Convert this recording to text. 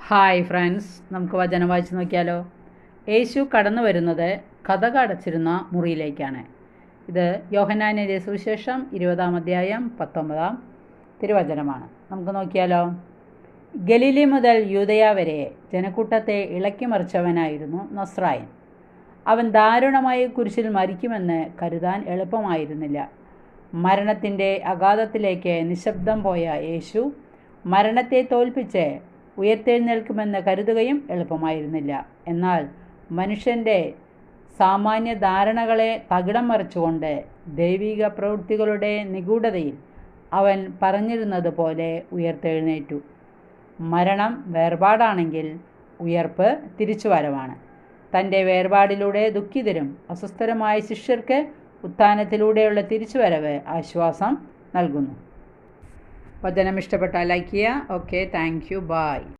Hi friends, നമുക്ക് വചനം വായിച്ച് നോക്കിയാലോ. യേശു കടന്നു വരുന്നത് കതക് അടച്ചിരുന്ന മുറിയിലേക്കാണ്. ഇത് യോഹന്നാന്റെ സുവിശേഷം 20-ാം അധ്യായം 19-ാം തിരുവചനമാണ്. നമുക്ക് നോക്കിയാലോ. ഗലീലി മുതൽ യൂദയ വരെ ജനക്കൂട്ടത്തെ ഇളക്കിമറിച്ചവനായിരുന്നു നസ്രായൻ. അവൻ ദാരുണമായി കുരിശിൽ മരിക്കുമെന്ന് കരുതാൻ എളുപ്പമായിരുന്നില്ല. മരണത്തിൻ്റെ അഗാധത്തിലേക്ക് നിശബ്ദം പോയ യേശു മരണത്തെ തോൽപ്പിച്ച് ഉയർത്തെഴുന്നേൽക്കുമെന്ന് കരുതുകയും എളുപ്പമായിരുന്നില്ല. എന്നാൽ മനുഷ്യൻ്റെ സാമാന്യ ധാരണകളെ തകിടം മറിച്ചുകൊണ്ട് ദൈവിക പ്രവൃത്തികളുടെ നിഗൂഢതയിൽ അവൻ പറഞ്ഞിരുന്നത് പോലെ ഉയർത്തെഴുന്നേറ്റു. മരണം വേർപാടാണെങ്കിൽ ഉയർപ്പ് തിരിച്ചുവരവാണ്. തൻ്റെ വേർപാടിലൂടെ ദുഃഖിതരും അസ്വസ്ഥരുമായ ശിഷ്യർക്ക് ഉത്ഥാനത്തിലൂടെയുള്ള തിരിച്ചുവരവ് ആശ്വാസം നൽകുന്നു. വചനം ഇഷ്ടപ്പെട്ടാൽ ലൈക്ക് ചെയ്യുക. Okay, thank you, by.